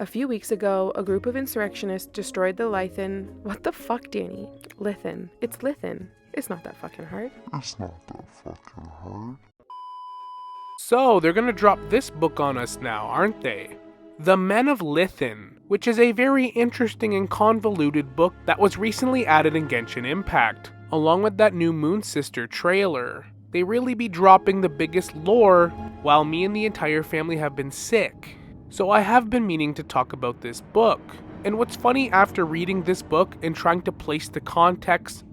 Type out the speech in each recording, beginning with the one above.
A few weeks ago, a group of insurrectionists destroyed the Lithin. What the fuck, Danny? Lithin. It's Lithin. It's not that fucking hard. So, they're gonna drop this book on us now, aren't they? The Men of Lithan, which is a very interesting and convoluted book that was recently added in Genshin Impact, along with that new Moon Sister trailer. They really be dropping the biggest lore, while me and the entire family have been sick. So I have been meaning to talk about this book. And what's funny after reading this book and trying to place the context,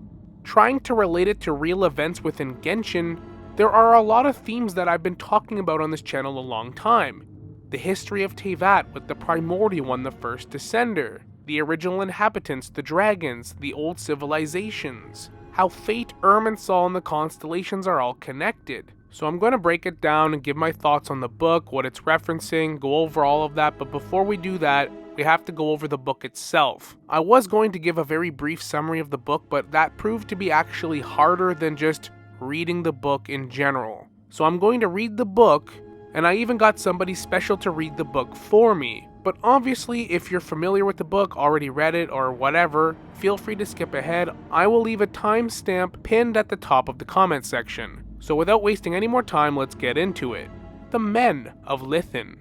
trying to relate it to real events within Genshin, there are a lot of themes that I've been talking about on this channel a long time. The history of Teyvat with the primordial one, the first descender, the original inhabitants, the dragons, the old civilizations, how fate, Irminsul, and the constellations are all connected. So I'm going to break it down and give my thoughts on the book, what it's referencing, go over all of that, but before we do that, we have to go over the book itself. I was going to give a very brief summary of the book, but that proved to be actually harder than just reading the book in general. So I'm going to read the book, and I even got somebody special to read the book for me. But obviously, if you're familiar with the book, already read it, or whatever, feel free to skip ahead. I will leave a timestamp pinned at the top of the comment section. So without wasting any more time, let's get into it. The Men of Lithan.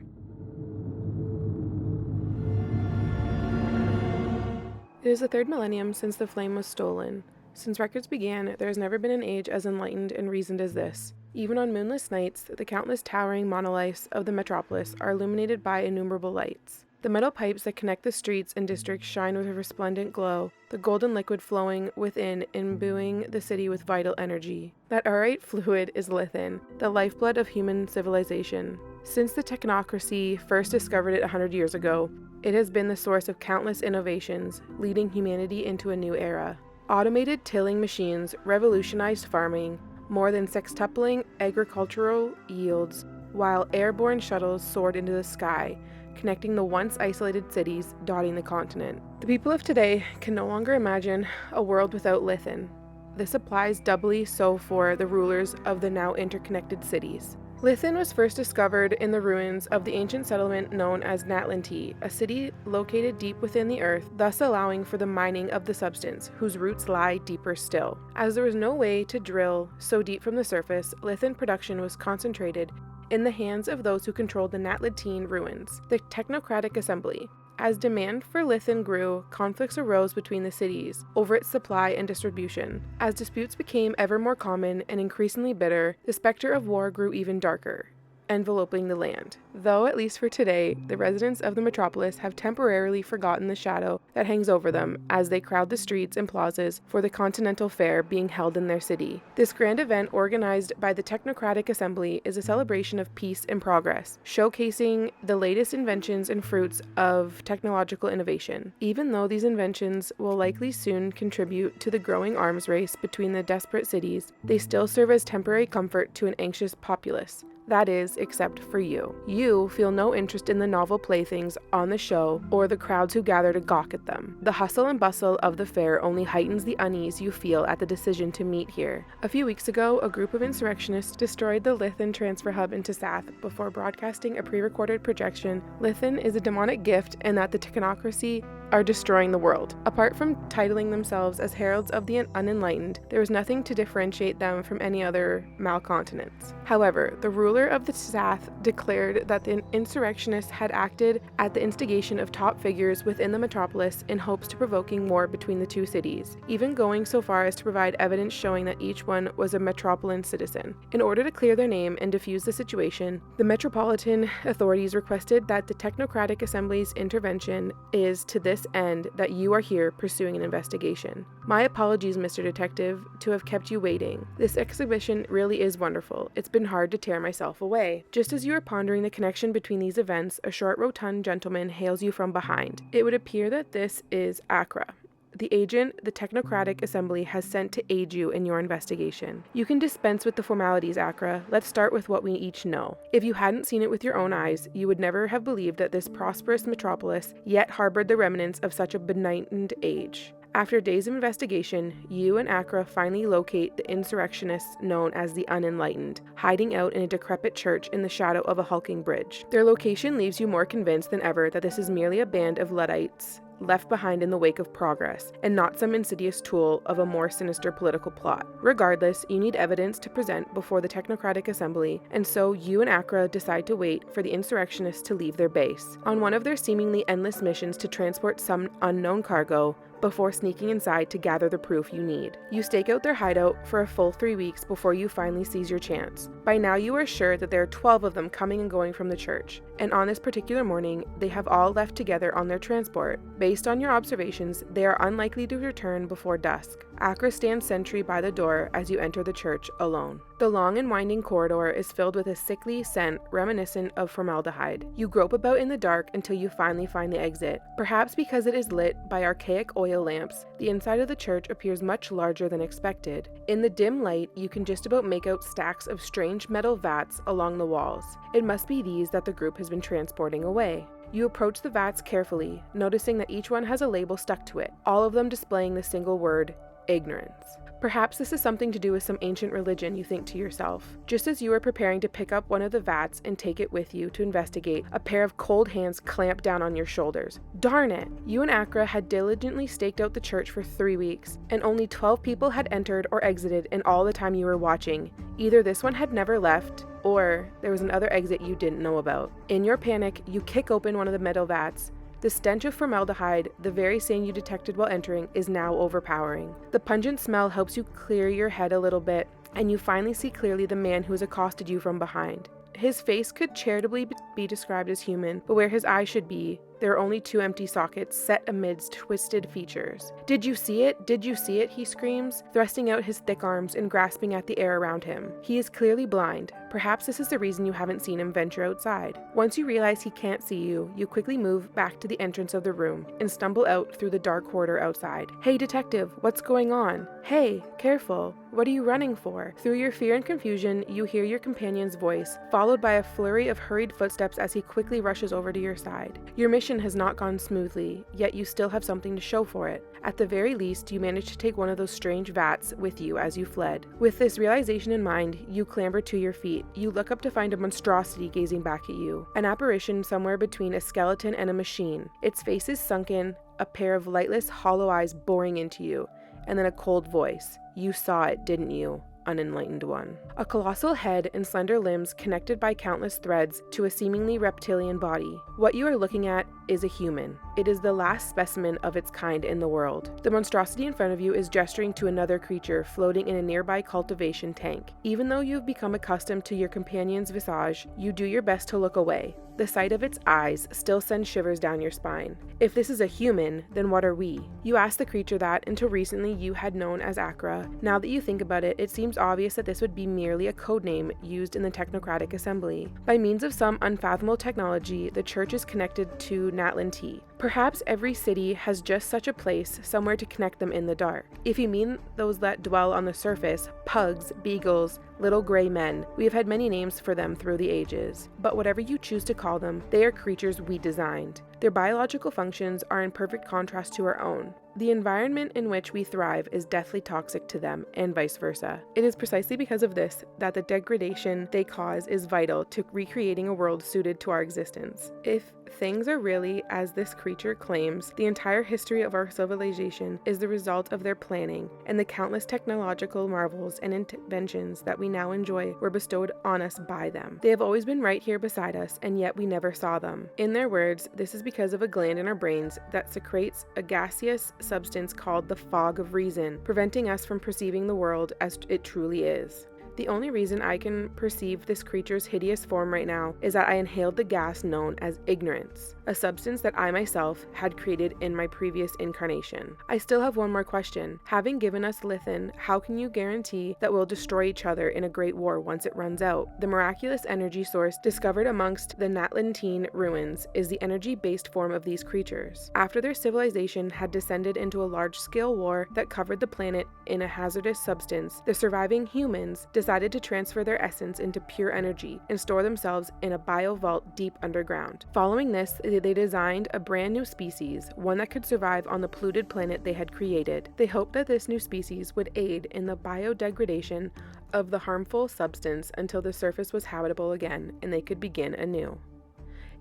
It is the third millennium since the flame was stolen. Since records began, there has never been an age as enlightened and reasoned as this. Even on moonless nights, the countless towering monoliths of the metropolis are illuminated by innumerable lights. The metal pipes that connect the streets and districts shine with a resplendent glow, the golden liquid flowing within, imbuing the city with vital energy. That aurate fluid is Lithin, the lifeblood of human civilization. Since the technocracy first discovered it 100 years ago, it has been the source of countless innovations, leading humanity into a new era. Automated tilling machines revolutionized farming, more than sextupling agricultural yields, while airborne shuttles soared into the sky, connecting the once isolated cities dotting the continent. The people of today can no longer imagine a world without Lithin. This applies doubly so for the rulers of the now interconnected cities. Lithin was first discovered in the ruins of the ancient settlement known as Natlanti, a city located deep within the earth, thus allowing for the mining of the substance, whose roots lie deeper still. As there was no way to drill so deep from the surface, Lithin production was concentrated in the hands of those who controlled the Natlantine ruins, the technocratic assembly. As demand for Lithin grew, conflicts arose between the cities over its supply and distribution. As disputes became ever more common and increasingly bitter, the specter of war grew even darker, enveloping the land. Though, at least for today, the residents of the metropolis have temporarily forgotten the shadow that hangs over them as they crowd the streets and plazas for the Continental Fair being held in their city. This grand event, organized by the Technocratic Assembly, is a celebration of peace and progress, showcasing the latest inventions and fruits of technological innovation. Even though these inventions will likely soon contribute to the growing arms race between the desperate cities, they still serve as temporary comfort to an anxious populace. That is, except for you. You feel no interest in the novel playthings on the show or the crowds who gather to gawk at them. The hustle and bustle of the fair only heightens the unease you feel at the decision to meet here. A few weeks ago, a group of insurrectionists destroyed the Lithin transfer hub into Sath before broadcasting a pre-recorded projection. Lithin is a demonic gift and that the technocracy are destroying the world. Apart from titling themselves as heralds of the Unenlightened, there was nothing to differentiate them from any other malcontinents. However, the ruler of the Sath declared that the insurrectionists had acted at the instigation of top figures within the metropolis in hopes to provoking war between the two cities, even going so far as to provide evidence showing that each one was a metropolitan citizen. In order to clear their name and defuse the situation, the metropolitan authorities requested that the Technocratic Assembly's intervention is to this end that you are here pursuing an investigation. My apologies, Mr. Detective, to have kept you waiting. This exhibition really is wonderful. It's been hard to tear myself away. Just as you are pondering the connection between these events, a short, rotund gentleman hails you from behind. It would appear that this is Accra, the agent the Technocratic Assembly has sent to aid you in your investigation. You can dispense with the formalities, Accra. Let's start with what we each know. If you hadn't seen it with your own eyes, you would never have believed that this prosperous metropolis yet harbored the remnants of such a benighted age. After days of investigation, you and Akra finally locate the insurrectionists known as the Unenlightened, hiding out in a decrepit church in the shadow of a hulking bridge. Their location leaves you more convinced than ever that this is merely a band of Luddites left behind in the wake of progress, and not some insidious tool of a more sinister political plot. Regardless, you need evidence to present before the Technocratic Assembly, and so you and Akra decide to wait for the insurrectionists to leave their base. On one of their seemingly endless missions to transport some unknown cargo, before sneaking inside to gather the proof you need. You stake out their hideout for a full 3 weeks before you finally seize your chance. By now you are sure that there are 12 of them coming and going from the church, and on this particular morning, they have all left together on their transport. Based on your observations, they are unlikely to return before dusk. Akra stands sentry by the door as you enter the church alone. The long and winding corridor is filled with a sickly scent reminiscent of formaldehyde. You grope about in the dark until you finally find the exit. Perhaps because it is lit by archaic oil lamps, the inside of the church appears much larger than expected. In the dim light, you can just about make out stacks of strange metal vats along the walls. It must be these that the group has been transporting away. You approach the vats carefully, noticing that each one has a label stuck to it, all of them displaying the single word, ignorance. Perhaps this is something to do with some ancient religion, you think to yourself. Just as you are preparing to pick up one of the vats and take it with you to investigate, a pair of cold hands clamp down on your shoulders. Darn it! You and Akra had diligently staked out the church for 3 weeks, and only 12 people had entered or exited in all the time you were watching. Either this one had never left, or there was another exit you didn't know about. In your panic, you kick open one of the metal vats. The stench of formaldehyde, the very same you detected while entering, is now overpowering. The pungent smell helps you clear your head a little bit, and you finally see clearly the man who has accosted you from behind. His face could charitably be described as human, but where his eyes should be, there are only 2 empty sockets set amidst twisted features. "Did you see it? Did you see it?" he screams, thrusting out his thick arms and grasping at the air around him. He is clearly blind. Perhaps this is the reason you haven't seen him venture outside. Once you realize he can't see you, you quickly move back to the entrance of the room and stumble out through the dark corridor outside. "Hey, detective, what's going on? Hey, careful. What are you running for?" Through your fear and confusion, you hear your companion's voice, followed by a flurry of hurried footsteps as he quickly rushes over to your side. Your mission has not gone smoothly, yet you still have something to show for it. At the very least, you managed to take one of those strange vats with you as you fled. With this realization in mind, you clamber to your feet. You look up to find a monstrosity gazing back at you, an apparition somewhere between a skeleton and a machine. Its face is sunken, a pair of lightless, hollow eyes boring into you, and then a cold voice. "You saw it, didn't you, Unenlightened one?" A colossal head and slender limbs connected by countless threads to a seemingly reptilian body. What you are looking at is a human. It is the last specimen of its kind in the world. The monstrosity in front of you is gesturing to another creature floating in a nearby cultivation tank. Even though you have become accustomed to your companion's visage, you do your best to look away. The sight of its eyes still sends shivers down your spine. If this is a human, then what are we? You asked the creature that until recently you had known as Akra. Now that you think about it, it seems obvious that this would be merely a codename used in the Technocratic Assembly. By means of some unfathomable technology, the church is connected to Natlan. Perhaps every city has just such a place, somewhere to connect them in the dark. If you mean those that dwell on the surface, pugs, beagles, little gray men, we have had many names for them through the ages. But whatever you choose to call them, they are creatures we designed. Their biological functions are in perfect contrast to our own. The environment in which we thrive is deathly toxic to them, and vice versa. It is precisely because of this that the degradation they cause is vital to recreating a world suited to our existence. If things are really as this creature claims, the entire history of our civilization is the result of their planning, and the countless technological marvels and inventions that we now enjoy were bestowed on us by them. They have always been right here beside us, and yet we never saw them. In their words, this is because of a gland in our brains that secretes a gaseous substance called the fog of reason, preventing us from perceiving the world as it truly is. The only reason I can perceive this creature's hideous form right now is that I inhaled the gas known as ignorance, a substance that I myself had created in my previous incarnation. I still have one more question. Having given us Lithin, how can you guarantee that we'll destroy each other in a great war once it runs out? The miraculous energy source discovered amongst the Natlantine ruins is the energy-based form of these creatures. After their civilization had descended into a large-scale war that covered the planet in a hazardous substance, the surviving humans decided to transfer their essence into pure energy and store themselves in a biovault deep underground. Following this, they designed a brand new species, one that could survive on the polluted planet they had created. They hoped that this new species would aid in the biodegradation of the harmful substance until the surface was habitable again and they could begin anew.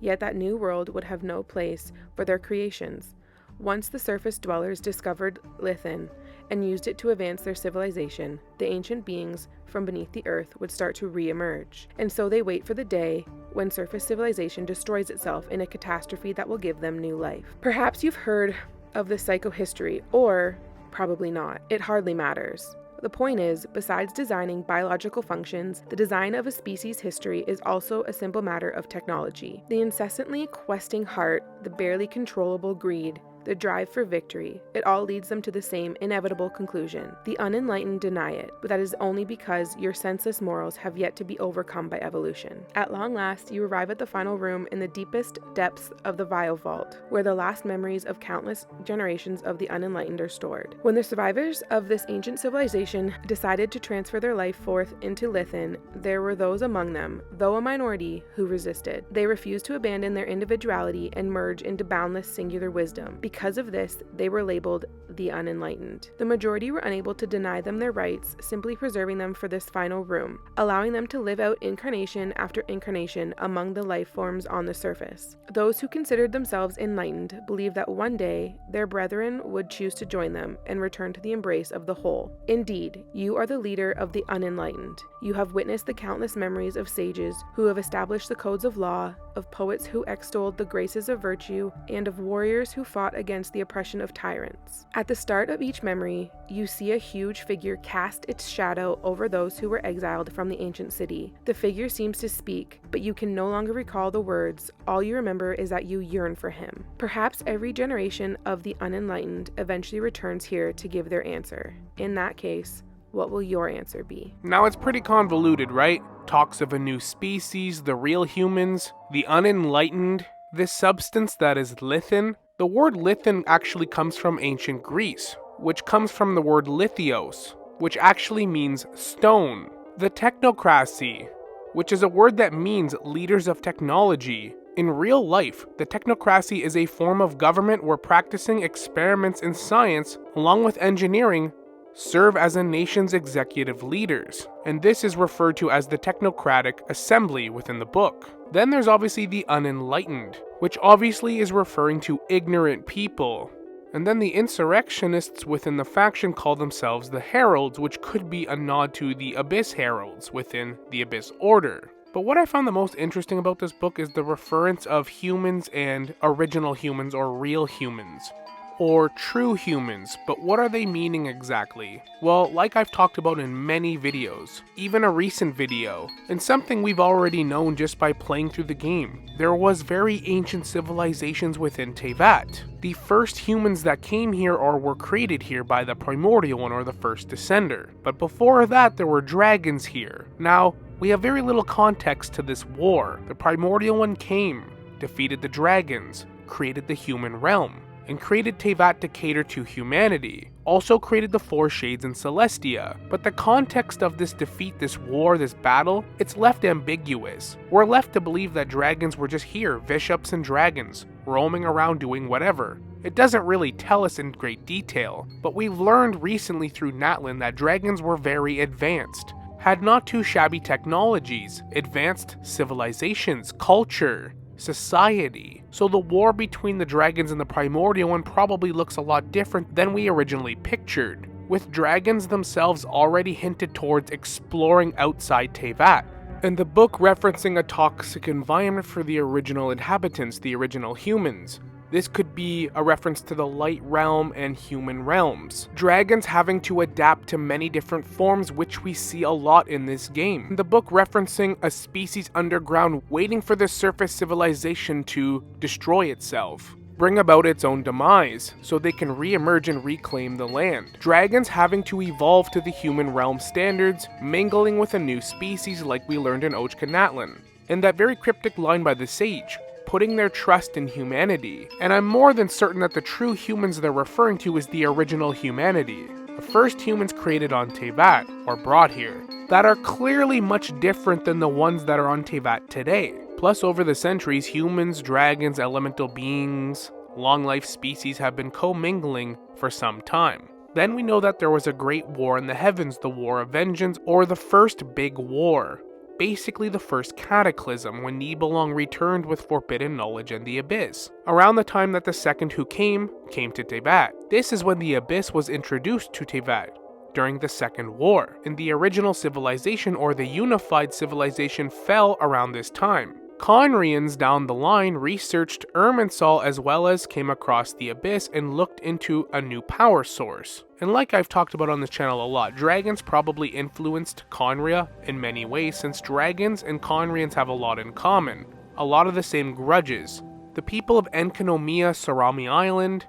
Yet that new world would have no place for their creations. Once the surface dwellers discovered Lithin and used it to advance their civilization, the ancient beings from beneath the earth would start to re-emerge. And so they wait for the day when surface civilization destroys itself in a catastrophe that will give them new life. Perhaps you've heard of the psychohistory, or probably not. It hardly matters. The point is, besides designing biological functions, the design of a species' history is also a simple matter of technology. The incessantly questing heart, the barely controllable greed, the drive for victory, it all leads them to the same inevitable conclusion. The unenlightened deny it, but that is only because your senseless morals have yet to be overcome by evolution. At long last, you arrive at the final room in the deepest depths of the Vault, where the last memories of countless generations of the unenlightened are stored. When the survivors of this ancient civilization decided to transfer their life forth into Lithin, there were those among them, though a minority, who resisted. They refused to abandon their individuality and merge into boundless singular wisdom. Because of this, they were labeled the Unenlightened. The majority were unable to deny them their rights, simply preserving them for this final room, allowing them to live out incarnation after incarnation among the life forms on the surface. Those who considered themselves enlightened believed that one day their brethren would choose to join them and return to the embrace of the whole. Indeed, you are the leader of the Unenlightened. You have witnessed the countless memories of sages who have established the codes of law, of poets who extolled the graces of virtue, and of warriors who fought against the oppression of tyrants. At the start of each memory, you see a huge figure cast its shadow over those who were exiled from the ancient city. The figure seems to speak, but you can no longer recall the words. All you remember is that you yearn for him. Perhaps every generation of the Unenlightened eventually returns here to give their answer. In that case, what will your answer be? Now it's pretty convoluted, right? Talks of a new species, the real humans, the unenlightened, this substance that is Lithin. The word Lithin actually comes from ancient Greece, which comes from the word lithios, which actually means stone. The technocracy, which is a word that means leaders of technology. In real life, the technocracy is a form of government where practicing experiments in science, along with engineering, serve as a nation's executive leaders, and this is referred to as the technocratic assembly within the book. Then there's obviously the unenlightened, which obviously is referring to ignorant people. And then the insurrectionists within the faction call themselves the Heralds, which could be a nod to the Abyss Heralds within the Abyss Order. But what I found the most interesting about this book is the reference of humans and original humans or real humans. Or true humans, but what are they meaning exactly? Well, like I've talked about in many videos, even a recent video, and something we've already known just by playing through the game, there was very ancient civilizations within Teyvat. The first humans that came here or were created here by the Primordial One or the First Descender, but before that there were dragons here. Now, we have very little context to this war. The Primordial One came, defeated the dragons, created the human realm, and created Teyvat to cater to humanity. Also created the Four Shades and Celestia. But the context of this defeat, this war, this battle, it's left ambiguous. We're left to believe that dragons were just here, bishops and dragons, roaming around doing whatever. It doesn't really tell us in great detail, but we've learned recently through Natlan that dragons were very advanced, had not too shabby technologies, advanced civilizations, culture, society. So the war between the dragons and the Primordial One probably looks a lot different than we originally pictured, with dragons themselves already hinted towards exploring outside Teyvat, and the book referencing a toxic environment for the original inhabitants, the original humans. This could be a reference to the light realm and human realms. Dragons having to adapt to many different forms, which we see a lot in this game. The book referencing a species underground waiting for the surface civilization to destroy itself, bring about its own demise, so they can re-emerge and reclaim the land. Dragons having to evolve to the human realm standards, mingling with a new species like we learned in Natlan. And that very cryptic line by the sage, putting their trust in humanity. And I'm more than certain that the true humans they're referring to is the original humanity. the first humans created on Teyvat, or brought here, that are clearly much different than the ones that are on Teyvat today. Plus, over the centuries, humans, dragons, elemental beings, long-life species have been commingling for some time. Then we know that there was a great war in the heavens, the War of Vengeance, or the first big war. Basically the first cataclysm, when Nibelung returned with forbidden knowledge and the Abyss. Around the time that the second who came to Teyvat. This is when the Abyss was introduced to Teyvat, during the Second War, and the original civilization or the unified civilization fell around this time. Khaenri'ahs down the line researched Irminsul as well as came across the Abyss and looked into a new power source. And like I've talked about on this channel a lot, dragons probably influenced khaenri'ah in many ways, since dragons and Khaenri'ahs have a lot in common. A lot of the same grudges. The people of Enkanomiya, Sarami Island,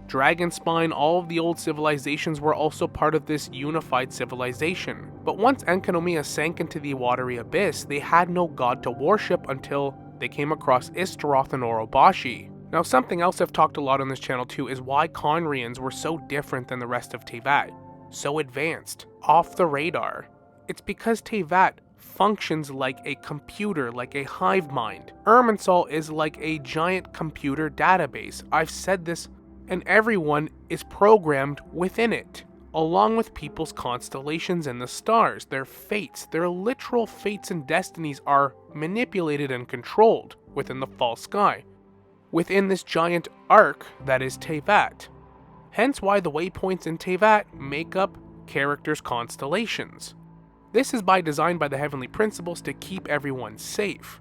Dragonspine, all of the old civilizations were also part of this unified civilization. But once Enkanomiya sank into the watery abyss, they had no god to worship until they came across Istaroth and Orobashi. Now, something else I've talked a lot on this channel too is why Khaenri'ahs were so different than the rest of Teyvat, so advanced, off the radar. It's because Teyvat functions like a computer, like a hive mind. Irminsul is like a giant computer database. I've said this, and everyone is programmed within it, along with people's constellations and the stars. Their fates, their literal fates and destinies are manipulated and controlled within the false sky, within this giant arc that is Teyvat. Hence why the waypoints in Teyvat make up characters' constellations. This is by design by the heavenly principles to keep everyone safe.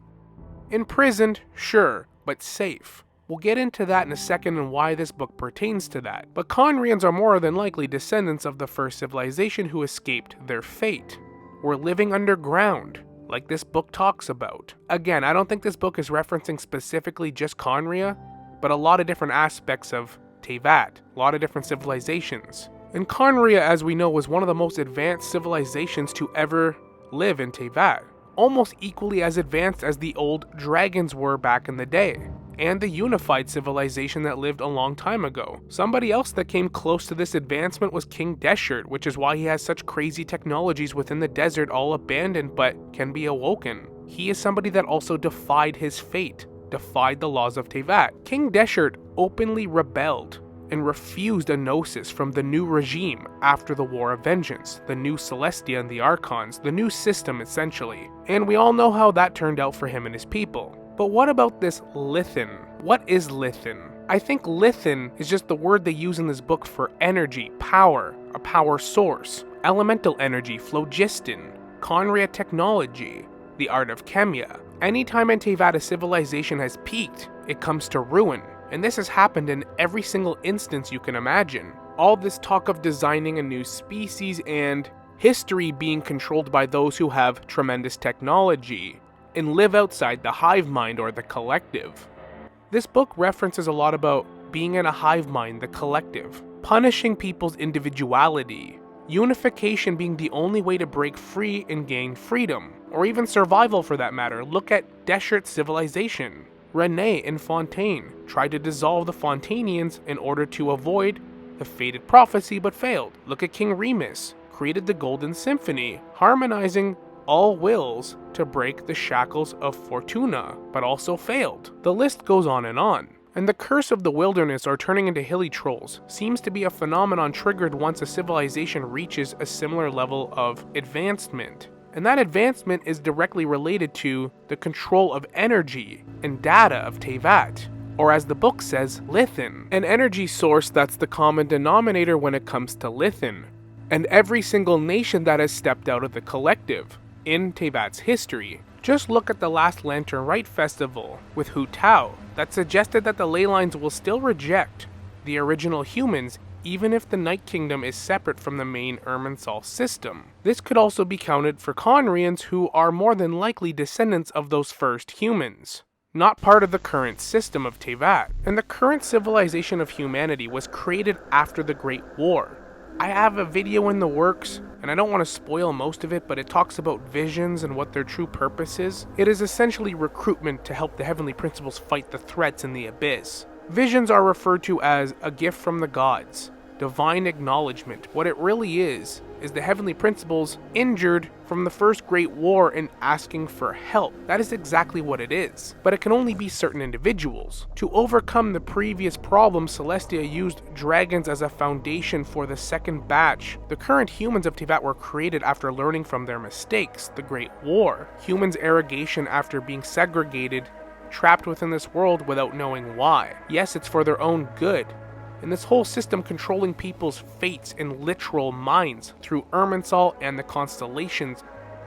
Imprisoned, sure, but safe. We'll get into that in a second and why this book pertains to that. But Khaenri'ahs are more than likely descendants of the first civilization who escaped their fate. We're living underground, like this book talks about. Again, I don't think this book is referencing specifically just Khaenri'ah, but a lot of different aspects of Teyvat, a lot of different civilizations. And Khaenri'ah, as we know, was one of the most advanced civilizations to ever live in Teyvat. Almost equally as advanced as the old dragons were back in the day, and the unified civilization that lived a long time ago. Somebody else that came close to this advancement was King Deshret, which is why he has such crazy technologies within the desert, all abandoned but can be awoken. He is somebody that also defied his fate, defied the laws of Teyvat. King Deshret openly rebelled and refused a gnosis from the new regime after the War of Vengeance, the new Celestia and the Archons, the new system essentially. And we all know how that turned out for him and his people. But what about this Lithin? What is Lithin? I think Lithin is just the word they use in this book for energy, power, a power source, elemental energy, phlogiston, khaenri'ah technology, the art of khaenri'ah. Anytime in Teyvat a civilization has peaked, it comes to ruin. And this has happened in every single instance you can imagine. All this talk of designing a new species and history being controlled by those who have tremendous technology and live outside the hive mind or the collective. This book references a lot about being in a hive mind, the collective, punishing people's individuality, unification being the only way to break free and gain freedom, or even survival for that matter. Look at Deshret's civilization. René and Fontaine tried to dissolve the Fontanians in order to avoid the fated prophecy but failed. Look at King Remus, created the Golden Symphony, harmonizing all wills to break the shackles of Fortuna, but also failed. The list goes on. And the curse of the wilderness or turning into hilly trolls seems to be a phenomenon triggered once a civilization reaches a similar level of advancement. And that advancement is directly related to the control of energy and data of Teyvat, or as the book says, Lithin, an energy source that's the common denominator when it comes to Lithin, and every single nation that has stepped out of the collective in Teyvat's history. Just look at the last Lantern Rite Festival with Hu Tao that suggested that the ley lines will still reject the original humans even if the Night Kingdom is separate from the main Irminsul system. This could also be counted for Khaenri'ahs who are more than likely descendants of those first humans, not part of the current system of Teyvat. And the current civilization of humanity was created after the Great War. I have a video in the works, and I don't want to spoil most of it, but it talks about visions and what their true purpose is. It is essentially recruitment to help the heavenly principles fight the threats in the abyss. Visions are referred to as a gift from the gods, divine acknowledgement. What it really is the heavenly principles injured from the first great war and asking for help. That is exactly what it is. But it can only be certain individuals. To overcome the previous problem, Celestia used dragons as a foundation for the second batch. The current humans of Teyvat were created after learning from their mistakes, the Great War. Humans' arrogation after being segregated, trapped within this world without knowing why. Yes, it's for their own good. And this whole system controlling people's fates in literal minds through Irminsul and the constellations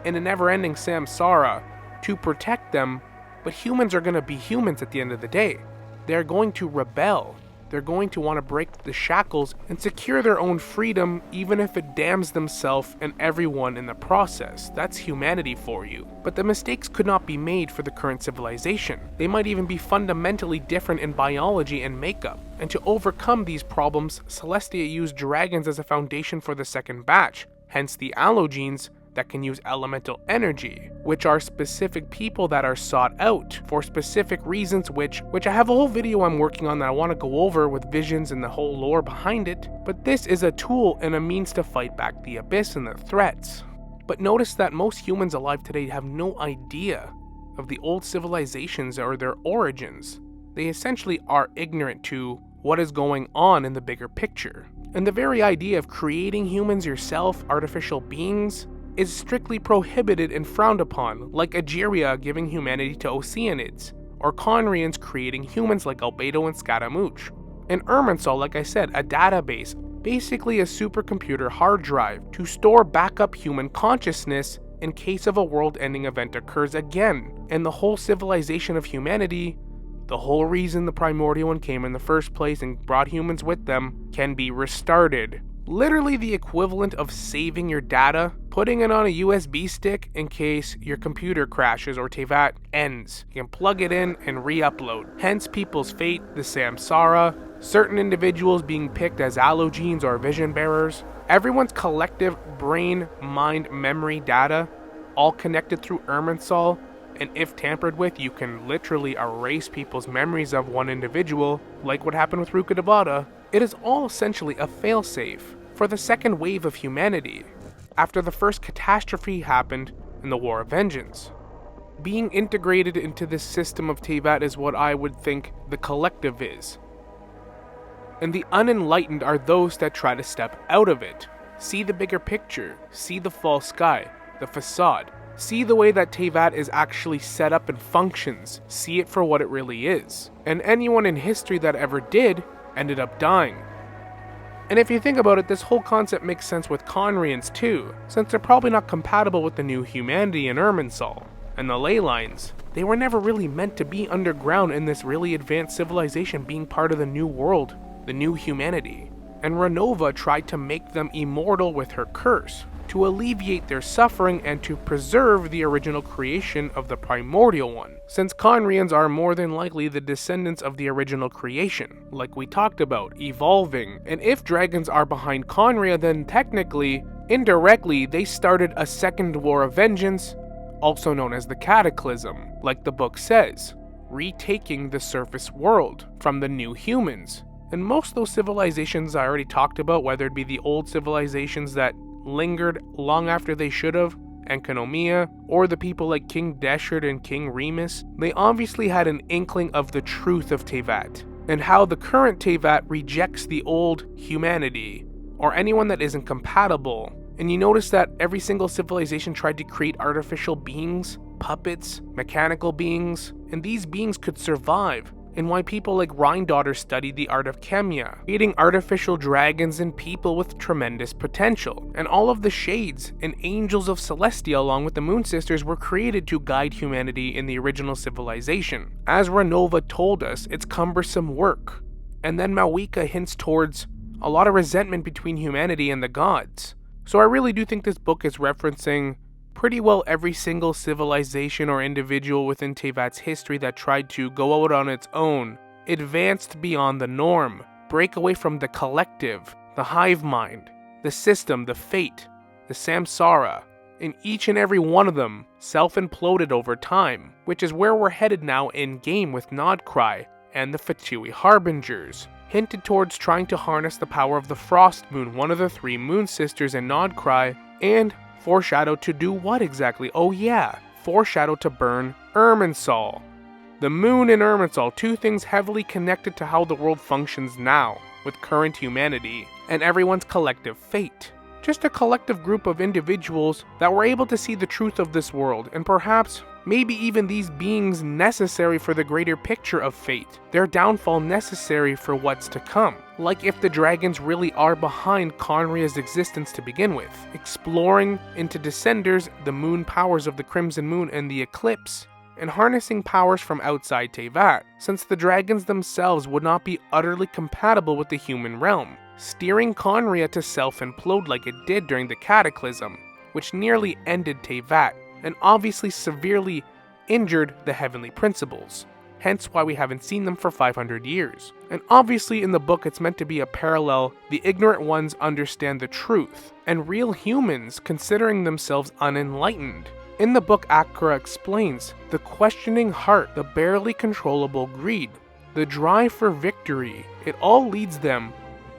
in a never-ending samsara to protect them, but humans are going to be humans at the end of the day. They're going to rebel. They're going to want to break the shackles and secure their own freedom, even if it damns themselves and everyone in the process. That's humanity for you. But the mistakes could not be made for the current civilization. They might even be fundamentally different in biology and makeup. And to overcome these problems, Celestia used dragons as a foundation for the second batch, hence the allogenes that can use elemental energy, which are specific people that are sought out for specific reasons, which I have a whole video I'm working on that I want to go over with visions and the whole lore behind it. But this is a tool and a means to fight back the abyss and the threats. But notice that most humans alive today have no idea of the old civilizations or their origins. They essentially are ignorant to what is going on in the bigger picture. And the very idea of creating humans yourself, artificial beings, is strictly prohibited and frowned upon, like Egeria giving humanity to Oceanids, or Khaenri'ahs creating humans like Albedo and Scaramouche. And Irminsul, like I said, a database, basically a supercomputer hard drive to store backup human consciousness in case of a world-ending event occurs again. And the whole civilization of humanity, the whole reason the primordial one came in the first place and brought humans with them, can be restarted. Literally the equivalent of saving your data, putting it on a USB stick in case your computer crashes or Teyvat ends. You can plug it in and re-upload. Hence people's fate, the samsara, certain individuals being picked as allogenes or vision bearers. Everyone's collective brain, mind, memory data, all connected through Irminsul, and if tampered with, you can literally erase people's memories of one individual, like what happened with Rukkhadevata. It is all essentially a failsafe for the second wave of humanity, after the first catastrophe happened in the War of Vengeance. Being integrated into this system of Teyvat is what I would think the collective is. And the unenlightened are those that try to step out of it, see the bigger picture, see the false sky, the facade, see the way that Teyvat is actually set up and functions, see it for what it really is. And anyone in history that ever did ended up dying. And if you think about it, this whole concept makes sense with Khaenri'ahs too, since they're probably not compatible with the new humanity in Irminsul. And the ley lines, they were never really meant to be underground in this really advanced civilization being part of the new world, the new humanity. And Renova tried to make them immortal with her curse, to alleviate their suffering and to preserve the original creation of the primordial one, since Khaenri'ahs are more than likely the descendants of the original creation, like we talked about, evolving. And if dragons are behind Khaenri'ah, then technically, indirectly, they started a second war of vengeance, also known as the Cataclysm, like the book says, retaking the surface world from the new humans. And most of those civilizations I already talked about, whether it be the old civilizations that lingered long after they should have, Enkanomiya, or the people like King Deshret and King Remus, they obviously had an inkling of the truth of Teyvat, and how the current Teyvat rejects the old humanity, or anyone that isn't compatible. And you notice that every single civilization tried to create artificial beings, puppets, mechanical beings, and these beings could survive. And why people like Rhine-Daughter studied the art of Khaenri'ah, creating artificial dragons and people with tremendous potential. And all of the shades and angels of Celestia along with the Moon Sisters were created to guide humanity in the original civilization. As Renova told us, it's cumbersome work. And then Malwika hints towards a lot of resentment between humanity and the gods. So I really do think this book is referencing pretty well every single civilization or individual within Teyvat's history that tried to go out on its own, advanced beyond the norm, break away from the collective, the hive mind, the system, the fate, the samsara, and each and every one of them self-imploded over time, which is where we're headed now in-game with Nodcry and the Fatui Harbingers. hinted towards trying to harness the power of the Frost Moon, one of the 3 moon sisters in Nodcry, and foreshadowed to do what exactly? Oh yeah, foreshadowed to burn Irminsul. The moon and Irminsul, 2 things heavily connected to how the world functions now, with current humanity, and everyone's collective fate. Just a collective group of individuals that were able to see the truth of this world, and perhaps, maybe even these beings necessary for the greater picture of fate, their downfall necessary for what's to come. Like if the dragons really are behind khaenri'ah's existence to begin with, exploring into Descenders the moon powers of the Crimson Moon and the Eclipse, and harnessing powers from outside Teyvat, since the dragons themselves would not be utterly compatible with the human realm, steering khaenri'ah to self-implode like it did during the Cataclysm, which nearly ended Teyvat, and obviously severely injured the Heavenly Principles, hence why we haven't seen them for 500 years. And obviously in the book it's meant to be a parallel, the ignorant ones understand the truth, and real humans considering themselves unenlightened. In the book, Akira explains the questioning heart, the barely controllable greed, the drive for victory, it all leads them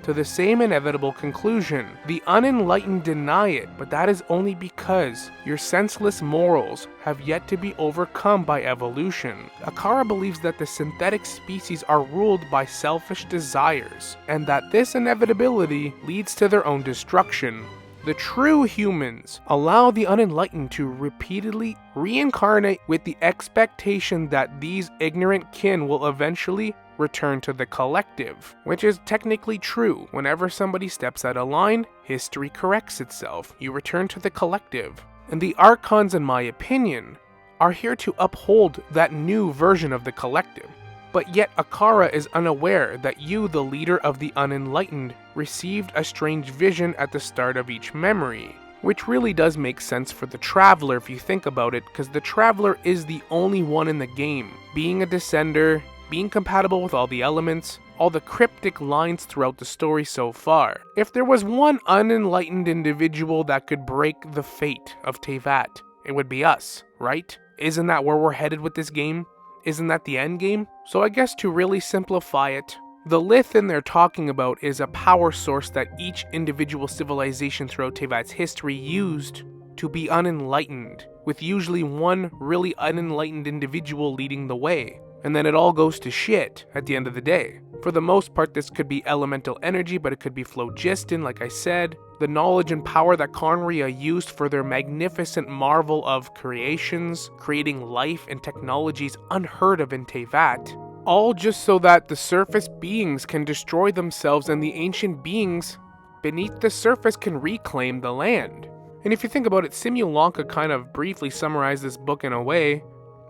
to the same inevitable conclusion. The unenlightened deny it, but that is only because your senseless morals have yet to be overcome by evolution. Akira believes that the synthetic species are ruled by selfish desires, and that this inevitability leads to their own destruction. The true humans allow the unenlightened to repeatedly reincarnate with the expectation that these ignorant kin will eventually return to the collective, which is technically true. Whenever somebody steps out of line, history corrects itself. You return to the collective. And the Archons, in my opinion, are here to uphold that new version of the collective. But yet Akira is unaware that you, the leader of the unenlightened, received a strange vision at the start of each memory. Which really does make sense for the Traveler if you think about it, because the Traveler is the only one in the game, being a Descender, being compatible with all the elements, all the cryptic lines throughout the story so far. If there was one unenlightened individual that could break the fate of Teyvat, it would be us, right? Isn't that where we're headed with this game? Isn't that the end game? So I guess to really simplify it, the Lithin they're talking about is a power source that each individual civilization throughout Teyvat's history used to be unenlightened, with usually one really unenlightened individual leading the way. And then it all goes to shit at the end of the day. For the most part, this could be elemental energy, but it could be phlogiston, like I said. The knowledge and power that khaenri'ah used for their magnificent marvel of creations, creating life and technologies unheard of in Teyvat. All just so that the surface beings can destroy themselves and the ancient beings beneath the surface can reclaim the land. And if you think about it, Simulanka kind of briefly summarized this book in a way.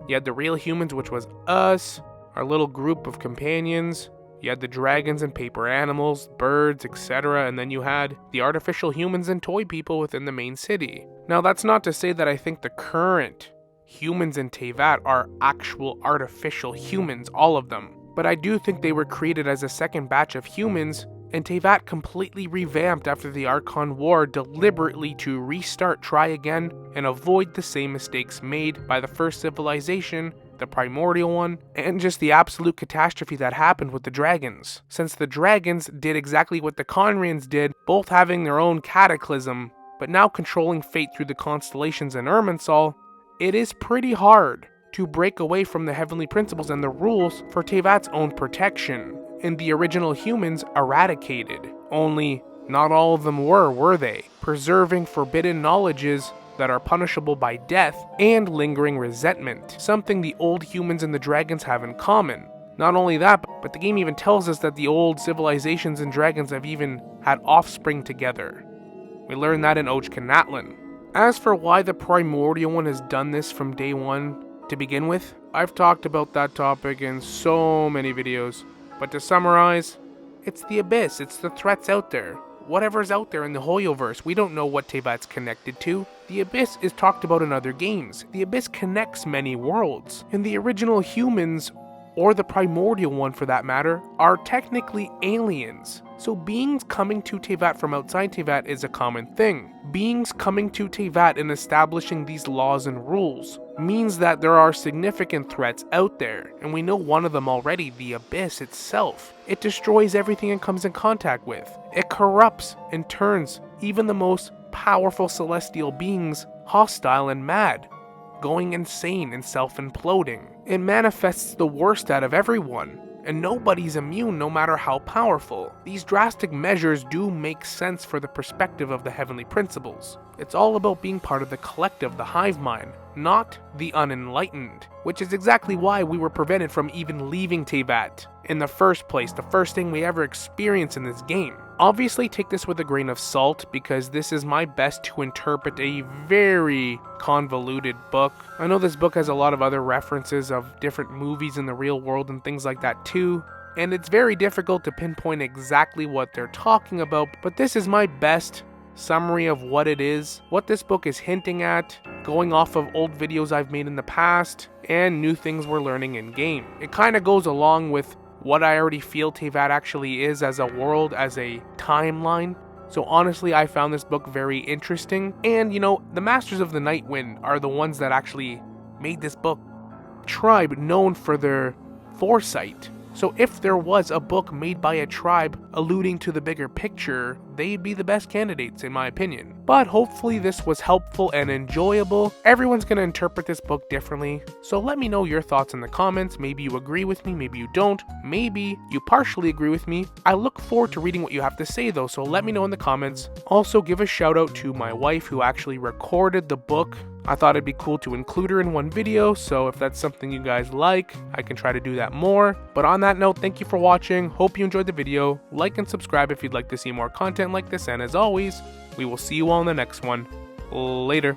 You had the real humans, which was us, our little group of companions. You had the dragons and paper animals, birds, etc. And then you had the artificial humans and toy people within the main city. Now that's not to say that I think the current humans in Teyvat are actual artificial humans, all of them. But I do think they were created as a second batch of humans, and Teyvat completely revamped after the Archon War deliberately to restart, try again, and avoid the same mistakes made by the first civilization, the primordial one, and just the absolute catastrophe that happened with the dragons. Since the dragons did exactly what the khaenri'ahs did, both having their own cataclysm, but now controlling fate through the constellations in Irminsul, it is pretty hard to break away from the heavenly principles and the rules for Teyvat's own protection, and the original humans eradicated. Only, not all of them were they? Preserving forbidden knowledges that are punishable by death and lingering resentment, something the old humans and the dragons have in common. Not only that, but the game even tells us that the old civilizations and dragons have even had offspring together. We learn that in Khaenri'ah. As for why the primordial one has done this from day one to begin with, I've talked about that topic in so many videos. But to summarize, it's the Abyss, it's the threats out there. Whatever's out there in the Hoyoverse, we don't know what Teyvat's connected to. The Abyss is talked about in other games. The Abyss connects many worlds. And the original humans or the primordial one for that matter, are technically aliens. So beings coming to Teyvat from outside Teyvat is a common thing. Beings coming to Teyvat and establishing these laws and rules means that there are significant threats out there, and we know one of them already, the Abyss itself. It destroys everything it comes in contact with. It corrupts and turns even the most powerful celestial beings hostile and mad, going insane and self-imploding. It manifests the worst out of everyone, and nobody's immune no matter how powerful. These drastic measures do make sense for the perspective of the heavenly principles. It's all about being part of the collective, the hive mind, not the unenlightened, which is exactly why we were prevented from even leaving Teyvat in the first place, the first thing we ever experienced in this game. Obviously take this with a grain of salt, because this is my best to interpret a very convoluted book. I know this book has a lot of other references of different movies in the real world and things like that too, and it's very difficult to pinpoint exactly what they're talking about, but this is my best summary of what it is, what this book is hinting at, going off of old videos I've made in the past, and new things we're learning in game. It kind of goes along with what I already feel Teyvat actually is as a world, as a timeline. So honestly, I found this book very interesting. And you know, the Masters of the Nightwind are the ones that actually made this book. Tribe known for their foresight. So if there was a book made by a tribe alluding to the bigger picture, they'd be the best candidates in my opinion. But hopefully this was helpful and enjoyable. Everyone's going to interpret this book differently, so let me know your thoughts in the comments. Maybe you agree with me, maybe you don't, maybe you partially agree with me. I look forward to reading what you have to say though, so let me know in the comments. Also give a shout out to my wife who actually recorded the book. I thought it'd be cool to include her in one video, so if that's something you guys like, I can try to do that more. But on that note, thank you for watching, hope you enjoyed the video, like and subscribe if you'd like to see more content like this, and as always, we will see you all in the next one. Later.